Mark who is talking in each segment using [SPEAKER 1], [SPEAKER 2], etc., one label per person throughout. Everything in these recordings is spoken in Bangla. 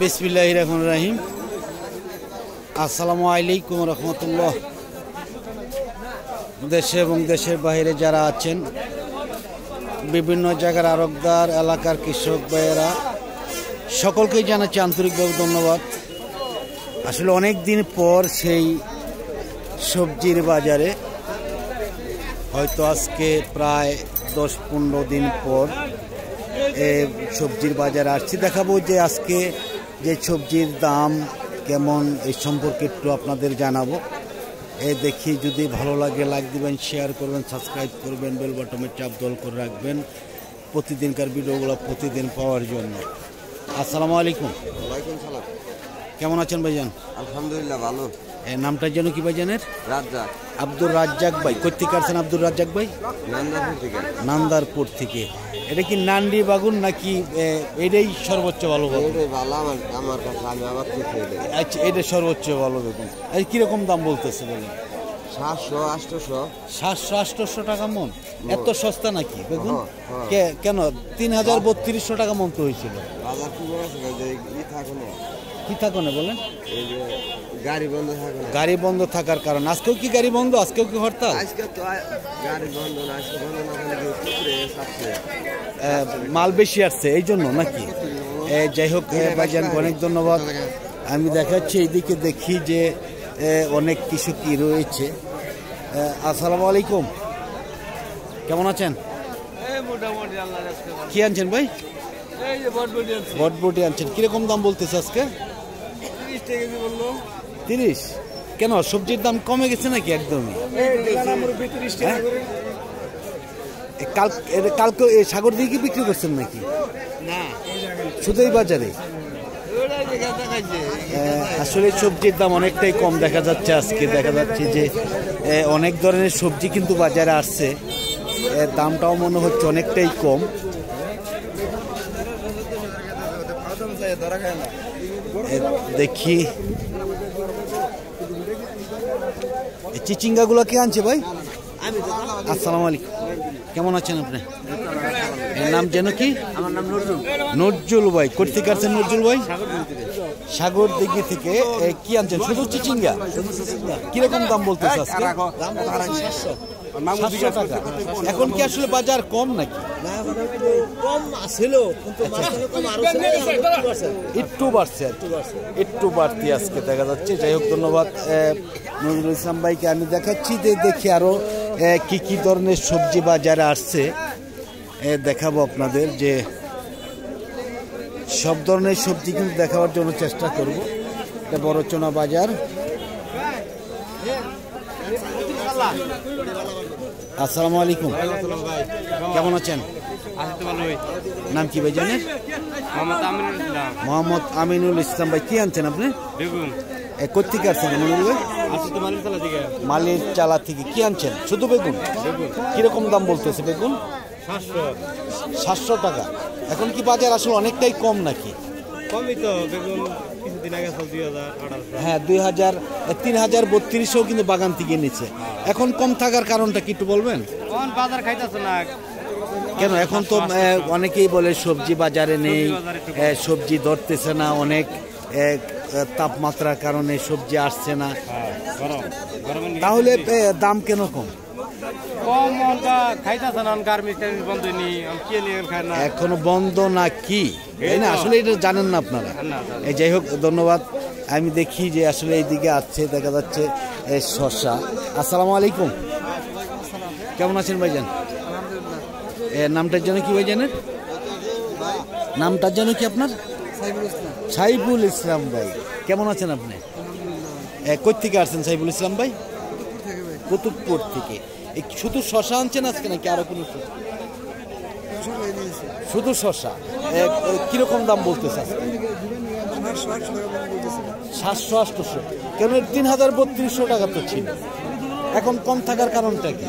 [SPEAKER 1] বিসমিল্লাহির রহমানির রহিম। আসসালামু আলাইকুম রহমতুল্লাহ। দেশে এবং দেশের বাইরে যারা আছেন, বিভিন্ন জায়গার আড়তদার, এলাকার কৃষক ভাইয়েরা, সকলকেই জানাচ্ছি আন্তরিকভাবে ধন্যবাদ। আসলে অনেক দিন পর সেই সবজির বাজারে, হয়তো আজকে প্রায় 10-15 দিন পর সবজির বাজারে আসছি। দেখাবো যে আজকে যে সবজির দাম কেমন, এই সম্পর্কে একটু আপনাদের জানাবো। দেখি যদি ভালো লাগে লাইক দিবেন, শেয়ার করবেন, সাবস্ক্রাইব করবেন, বেল বাটনের চাপ দল করে রাখবেন প্রতিদিনকার ভিডিওগুলো প্রতিদিন পাওয়ার জন্য। আসসালামু আলাইকুম।
[SPEAKER 2] ওয়ালাইকুম সালাম।
[SPEAKER 1] কেমন আছেন ভাইজান?
[SPEAKER 2] আলহামদুলিল্লাহ ভালো।
[SPEAKER 1] নামটা যেন কি ভাইজানের?
[SPEAKER 2] রাজ্জাক।
[SPEAKER 1] আব্দুর রাজ্জাক ভাই। কোথেকে আসছেন আব্দুর রাজ্জাক ভাই?
[SPEAKER 2] নান্দারপুর থেকে।
[SPEAKER 1] নান্দারপুর থেকে। এটা কি নান্ডি বাগুন নাকি এটাই সর্বোচ্চ ভালো বাগুন?
[SPEAKER 2] এটাই ভালো আমার কাছে, আমি আবার থেকে এটাই।
[SPEAKER 1] আচ্ছা, এটা সর্বোচ্চ ভালো বেগুন। কিরকম দাম বলতেছে বলেন?
[SPEAKER 2] 700-800।
[SPEAKER 1] 700-800 টাকা মন? এত সস্তা নাকি বেগুন? কেন 3000-3200 টাকা মন তো হয়েছিল।
[SPEAKER 2] বাজার কি বলেছে যে থাকে না,
[SPEAKER 1] কি থাকে না বলেন?
[SPEAKER 2] এই যে গাড়ি বন্ধ থাকে না।
[SPEAKER 1] গাড়ি বন্ধ থাকার কারণ আজকেও কি গাড়ি বন্ধ? আজকেও কি হরতাল?
[SPEAKER 2] আজকে তো গাড়ি বন্ধ না, আজকে বন্ধ না হলে কি পুকুরে সাথে
[SPEAKER 1] মাল বেশি আসছে এই জন্য নাকি? যাই হোক ভাইজান, অনেক ধন্যবাদ। আমি দেখাচ্ছি এইদিকে, দেখি যে অনেক কিছু কি রয়েছে। আসসালামু আলাইকুম, কেমন আছেন? কি আনছেন ভাই? বটবটি আনছেন। কিরকম দাম বলতেছে আজকে? 30। কেন সবজির দাম কমে গেছে নাকি একদমই? কালকে সাগর দিয়ে কি বিক্রি করছেন নাকি?
[SPEAKER 2] না,
[SPEAKER 1] শুধু এই বাজারে? আসলে সবজির দাম অনেকটাই কম দেখা যাচ্ছে আজকে। দেখা যাচ্ছে যে অনেক ধরনের সবজি কিন্তু বাজারে আসছে, দামটাও মনে হচ্ছে অনেকটাই কম। দেখি চিচিঙ্গা গুলো কে আনছে ভাই? আসসালামু আলাইকুম, কেমন আছেন আপনি? নাম যেন কি?
[SPEAKER 2] আমার নাম নজরুল।
[SPEAKER 1] নজরুল ভাই। কোথেকে আসছেন নজরুল ভাই? সাগর দিঘি থেকে। কি আনছেন? শুধু চিচিঙ্গা? কিরকম দাম বলতেছে আজকে? 700 টাকা। এখন কি আসলে বাজার কম নাকি?
[SPEAKER 2] কম ছিল,
[SPEAKER 1] একটু বাড়ছে, একটু বাড়তি আজকে দেখা যাচ্ছে। যাই হোক, ধন্যবাদ নজরুল ইসলাম ভাইকে। আমি দেখাচ্ছি যে দেখি আরো কি কি ধরনের সবজি বাজারে আসছে, দেখাবো আপনাদের। যে সব ধরনের সবজি কিন্তু দেখাবার জন্য চেষ্টা করব। এটা বড়চনা বাজার। আসসালামু আলাইকুম, কেমন আছেন? নাম কি ভাই জানেন? মোহাম্মদ আমিনুল ইসলাম ভাই। কি আনছেন আপনি? কোথেকে আসছেন আমিনুল ভাই? মালির চালা থেকে। কি আনছেন? শুধু বেগুন? কিরকম দাম বলতেছে বেগুন? 700 টাকা। এখন কি বাজার আসলে অনেকটাই কম নাকি?
[SPEAKER 3] কমই তো, বেগুন কিছুদিন আগে 2000-1800।
[SPEAKER 1] হ্যাঁ, 2000, 3032ও কিন্তু বাগান থেকে নিচ্ছে। এখন কম থাকার কারণটা কি একটু বলবেন?
[SPEAKER 3] বাজার খাইতেছে না
[SPEAKER 1] কেন? এখন তো অনেকেই বলে সবজি বাজারে নেই, সবজি ধরতেছে না, অনেক তাপমাত্রার কারণে সবজি আসছে না। তাহলে দাম কেন কম? এখনো বন্ধ না কি? তাই না? আসলে এটা জানেন না আপনারা। যাই হোক, ধন্যবাদ। আমি দেখি যে আসলে এইদিকে আসছে, দেখা যাচ্ছে শসা। আসসালামু আলাইকুম, কেমন আছেন ভাইজান? নামটার জন্য কি ভাই জানেন? নামটার জন্য কি আপনার? সাইফুল ইসলাম ভাই। কেমন আছেন আপনি? কোথেকে আসছেন সাইফুল ইসলাম ভাই? কুতুবপুর থেকে। শুধু শসা আনছেন আজকে নাকি আরো কোনো? শুধু শসা। কিরকম দাম বলতেছে আজকে? 700-800। কেন 3032 টাকা তো ছিল, এখন কম থাকার কারণটা কি?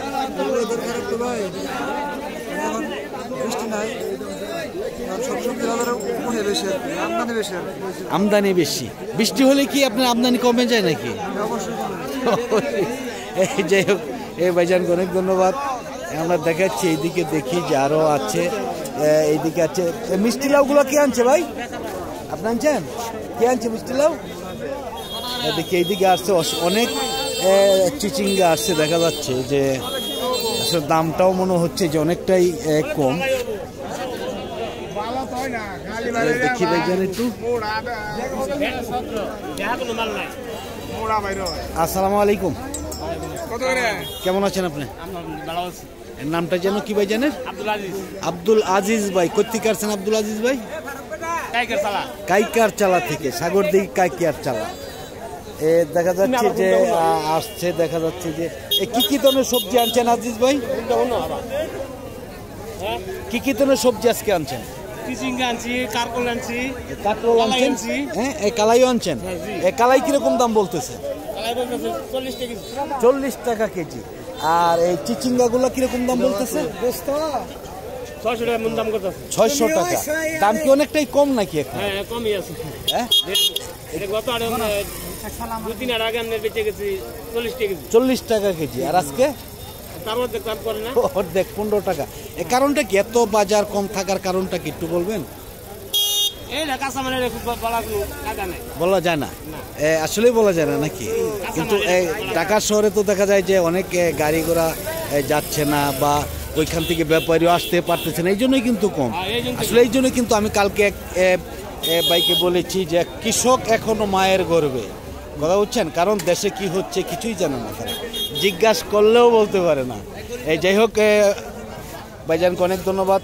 [SPEAKER 1] আমদানি বেশি। বৃষ্টি হলে কি আপনার আমদানি কমে যায় নাকি? যাই হোক, ভাইজানকে অনেক ধন্যবাদ। আমরা দেখাচ্ছি এইদিকে, দেখি যে আরো আছে। এইদিকে আছে মিষ্টি লাউগুলো কে আনছে ভাই? আপনি আনছেন? কে আনছে মিষ্টি লাউ? দেখি এইদিকে আসছে অনেক চিচিঙ্গা আসছে, দেখা যাচ্ছে যে আসলে দামটাও মনে হচ্ছে যে অনেকটাই কম। দেখি ভাইজান একটু। আসসালামু আলাইকুম, কেমন আছেন আপনি? নামটা যেন কি ভাই জানেন? আব্দুল আজিজ ভাই। কোথেকে আসছেন আব্দুল আজিজ ভাই? কাইকার চালা থেকে, সাগরদিঘি কাইকার চালা। দেখা যাচ্ছে যে আসছে, দেখা যাচ্ছে যে কি কি ধরনের সবজি আনছেন আজিজ ভাই? কি কি ধরনের সবজি আজকে আনছেন? কাকরোল আনছেন, হ্যাঁ কালাইও আনছেন। কালাই কিরকম দাম বলতেছে? 40 টাকা কেজি। আর এই চিচিঙ্গা গুলা কিরকম দাম বলতেছে? 600 টাকা। দাম কি অনেকটাই কম নাকি এখন?
[SPEAKER 3] কমই আছে।
[SPEAKER 1] হ্যাঁ,
[SPEAKER 3] গত 2-3 আগে আমরা বেঁচে গেছি
[SPEAKER 1] 40 টাকা কেজি। আর আজকে
[SPEAKER 3] অর্ধেক
[SPEAKER 1] 15 টাকা। এই কারণটা কি? এত বাজার কম থাকার কারণটা কি একটু বলবেন? বলা যায় না, আসলেই বলা যায় না নাকি? কিন্তু ঢাকা শহরে তো দেখা যায় যে অনেক গাড়ি ঘোড়া যাচ্ছে না, বা ওইখান থেকে ব্যাপারীও আসতে পারতেছে না, এই জন্যই কিন্তু কম। আসলে এই জন্য কিন্তু আমি কালকে এক বাইকে বলেছি যে কৃষক এখনো মায়ের গর্বে, কথা বুঝছেন? কারণ দেশে কি হচ্ছে কিছুই জানে না, জিজ্ঞাসা করলেও বলতে পারে না। যাই হোক, ভাইজানকে অনেক ধন্যবাদ।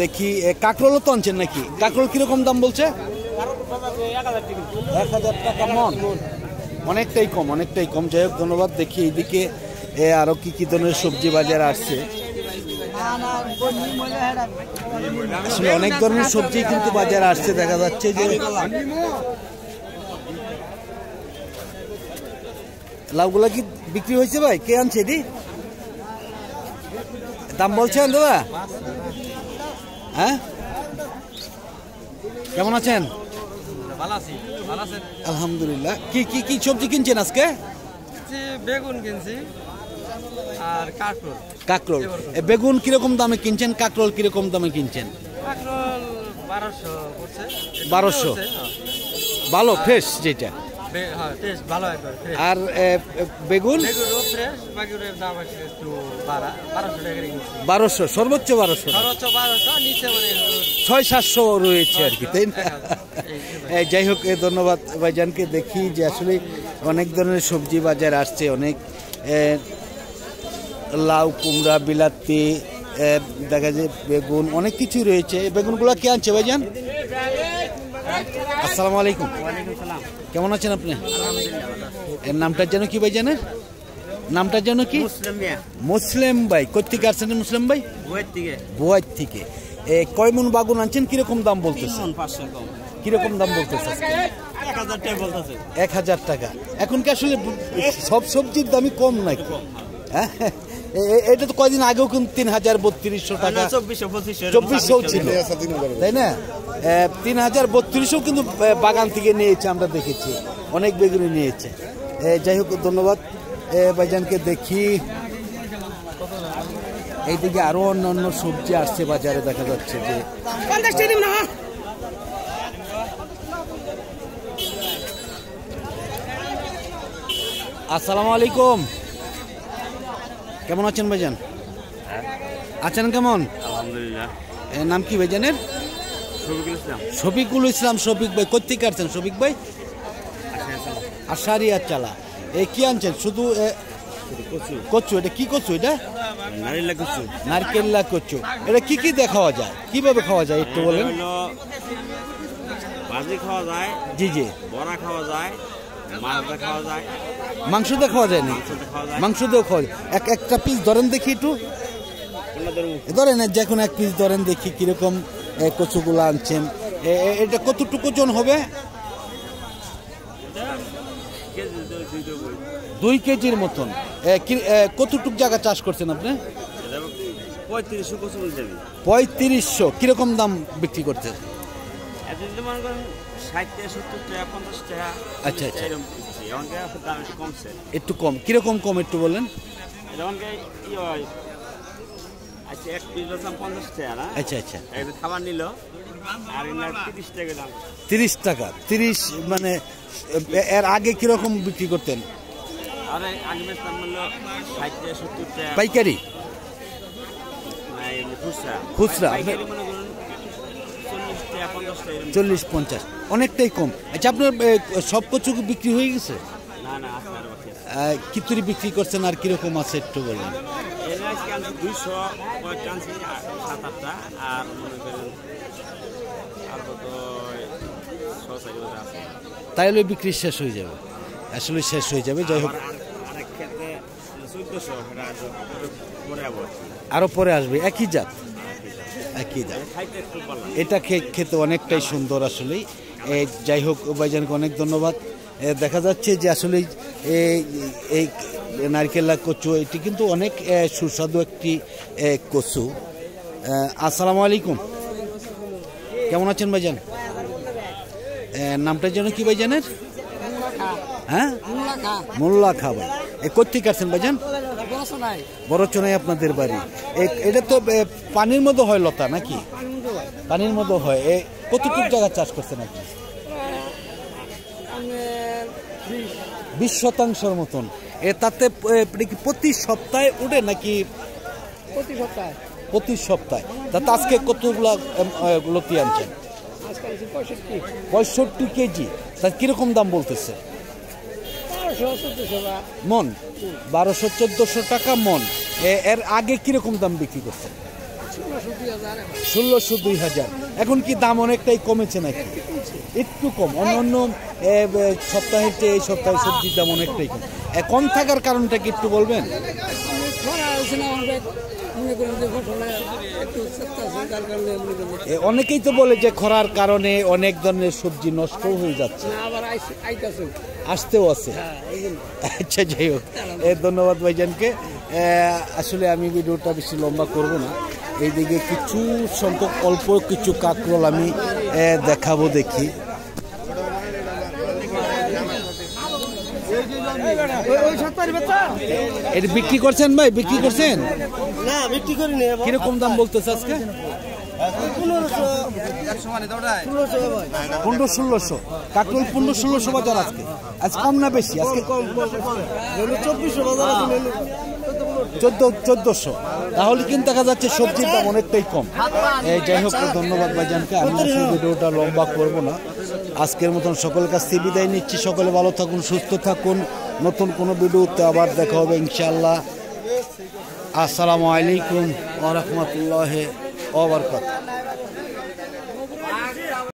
[SPEAKER 1] দেখি কাকরোলও তো আনছেন নাকি? কাকরোল কিরকম দাম বলছে? 1000 টাকা মন। অনেকটাই কম, অনেকটাই কম। যাই হোক, ধন্যবাদ। দেখি এইদিকে আরো কি কি ধরনের সবজি বাজার আসছে। আসলে অনেক ধরনের সবজি কিন্তু বাজারে আসছে, দেখা যাচ্ছে যে লাউগুলা কি বিক্রি হয়েছে ভাই? কে আনছে এটি? দাম বলছেন দাদা? হ্যাঁ, কেমন আছেন? আলহামদুলিল্লাহ। কি কি কি সবজি কিনছেন আজকে?
[SPEAKER 2] বেগুন কিনছি আর কাকরোল।
[SPEAKER 1] কাকরোল। বেগুন কিরকম দামে কিনছেন? কাকরোল কিরকম দামে কিনছেন?
[SPEAKER 2] কাকরোল 1200 পড়ছে।
[SPEAKER 1] 1200 ভালো ফ্রেশ যেটা।
[SPEAKER 2] হ্যাঁ, টেস্ট ভালো একবার।
[SPEAKER 1] আর বেগুন?
[SPEAKER 2] বেগুনও ফ্রেশ, বেগুনের দাম আছে একটু 1200 টাকা কিনছি।
[SPEAKER 1] 1200 সর্বোচ্চ 1200,
[SPEAKER 2] সর্বোচ্চ 1200, নিচে মানে
[SPEAKER 1] 600-700 রয়েছে আর কি, তাই না? যাই হোক, ধন্যবাদ ভাইজানকে। দেখি যে আসলে অনেক ধরনের সবজি বাজার আসছে, অনেক লাউ, কুমড়া, বিলাতি, দেখা যায় বেগুন, অনেক কিছু রয়েছে। বেগুনগুলো কে আনছে ভাইজান? আসসালামু আলাইকুম, কেমন আছেন আপনি? এর নামটার যেন কি ভাইজানের? নামটার জন্য কি? মুসলিম ভাই। কোথেকে আসছেন মুসলিম ভাই? বুয়ার থেকে। কয় মন বাগুন আনছেন? কিরকম দাম বলতেছে? কিরকম দাম বলতেছে? 1000 টাকা। এখন কি আসলে সব সবজির দামই কম নাকি? হ্যাঁ, এটা তো কয়দিন আগেও কিন্তু 3000-3200 টাকা, 2400 ছিল, তাই না? 3000-3200 কিন্তু বাগান থেকে নিয়েছে, আমরা দেখেছি অনেক বেগুনি নিয়েছে। যাই হোক, ধন্যবাদ ভাইজানকে। দেখি এইদিকে আরো অন্যান্য সবজি আসছে বাজারে, দেখা যাচ্ছে যে আসসালামু আলাইকুম, কেমন আছেন ভাইজান? আছেন কেমন?
[SPEAKER 3] আলহামদুলিল্লাহ।
[SPEAKER 1] নাম কি ভাইজানের? শফিকুল ইসলাম। শফিক ভাই কোথেকে আসছেন? শফিক ভাই আশারিয়া চালা। কি আনছেন? শুধু কচু। এটা কি কচু? এটা নারকেল্লা কচু। এটা কি কি দিয়ে খাওয়া যায়, কিভাবে খাওয়া যায় একটু বলেন?
[SPEAKER 3] ভাজি খাওয়া যায়,
[SPEAKER 1] জি জি।
[SPEAKER 3] বড়া খাওয়া যায়, মাছ খাওয়া যায়।
[SPEAKER 1] মাংস দিয়ে খাওয়া যায় না? মাংস দিয়েও খাওয়া যায়। একটা পিস ধরেন দেখি একটু, ধরেন যে কোনো এক পিস ধরেন দেখি কিরকম কচুগুলো আনছেন। এটা কতটুকু ওজন হবে? 2 কেজির মতন। কতটুক জায়গা চাষ করছেন আপনি? 3500। কিরকম দাম বিক্রি করছেন? আচ্ছা আচ্ছা, একটু কম। কিরকম কম একটু বলেন? আচ্ছা আচ্ছা,
[SPEAKER 3] খাবার নিল
[SPEAKER 2] আর এনার 30 টাকা দাম।
[SPEAKER 1] 30 টাকা 30 মানে এর আগে কিরকম বিক্রি করতেন?
[SPEAKER 2] আরে আগে বেচতাম হলো 60 টাকা 70 টাকা
[SPEAKER 1] পাইকারি
[SPEAKER 2] নাই খুচরা।
[SPEAKER 1] খুচরা
[SPEAKER 2] পাইকারি মনে করুন 40 টাকা 50 টাকা
[SPEAKER 1] 40-50 অনেকটাই কম। আচ্ছা আপনার সব কচু বিক্রি হয়ে গেছে?
[SPEAKER 2] না না আছে আর বাকি আছে।
[SPEAKER 1] কিতুরি বিক্রি করছেন আর কিরকম আছে একটু বলেন।
[SPEAKER 2] এর আজকে আনছি 200 কয়েকটা আনছি 7-8টা আর মনে করেন আর কত 6-7 আছে।
[SPEAKER 1] তাইলে বিক্রি শেষ হয়ে যাবে, আসলে শেষ হয়ে যাবে। যাই হোক
[SPEAKER 2] আরেক ক্ষেত্রে 1400 পরে আবার
[SPEAKER 1] আরো পরে আসবে। একই জাত, একই জাত।
[SPEAKER 2] খাইতে খুব ভালো।
[SPEAKER 1] এটা খেতে অনেকটাই সুন্দর আসলে। যাই হোক ভাইজানকে অনেক ধন্যবাদ। দেখা যাচ্ছে যে আসলে এই নারকেলা কচু এটি কিন্তু অনেক সুস্বাদু একটি কচু। আসসালামু আলাইকুম, কেমন আছেন ভাইজান? নামটা যেন কি ভাইজানের? হ্যাঁ, মোল্লা খা ভাই। কোথেকে আসছেন ভাইজান? বড় চোনাই আপনাদের বাড়ি। এটা তো পানির মধ্যে হয় লতা নাকি? পানির মধ্যে হয়। কতটুকু জায়গা চাষ করছেন আপনি? 20 শতাংশের মতন। তাতে প্রতি সপ্তাহে উঠে নাকি? প্রতি সপ্তাহে। তাতে আজকে কতগুলা লতি আনছেন? 65 কেজি। তা কিরকম দাম বলতেছে? মন 1200-1400 টাকা মন। এর আগে কিরকম দাম বিক্রি করছেন? 1600-2000। এখন কি দাম অনেকটাই কমেছে নাকি? একটু কম। অন্য সপ্তাহের চেয়ে এই সপ্তাহে সবজির দাম অনেকটাই কম। কম থাকার কারণটা কি একটু বলবেন? অনেকেই তো বলে যে খরার কারণে অনেক ধরনের সবজি নষ্ট হয়ে যাচ্ছে, আসতেও আছে। আচ্ছা, যাই হোক, ধন্যবাদ ভাইজানকে। আসলে আমি ভিডিওটা বেশি লম্বা করব না। এইদিকে কিছু সংখ্যক অল্প কিছু কাঁকরোল আমি দেখাবো, দেখি। এটা বিক্রি করছেন ভাই? বিক্রি করছেন?
[SPEAKER 3] না বিক্রি করিনি।
[SPEAKER 1] কিরকম দাম বলতেছে আজকে? 1500-1600 কাকরোল। 1500-1600 বাজার আজকে। আজ কম না বেশি? আজকে
[SPEAKER 3] কম 2400 বাজার আছে।
[SPEAKER 1] 1400। তাহলে কিন্তু দেখা যাচ্ছে সবজির দাম অনেকটাই কম। যাই হোক, ধন্যবাদ ভাইজানকে। আমি ভিডিওটা লম্বা করব না। আজকের মতন সকলের কাছ থেকে বিদায় নিচ্ছি। সকলে ভালো থাকুন, সুস্থ থাকুন। নতুন কোনো ভিডিওতে আবার দেখা হবে ইনশাআল্লাহ। আসসালামু আলাইকুম ওয়া রাহমাতুল্লাহি ওয়া বারাকাতুহু।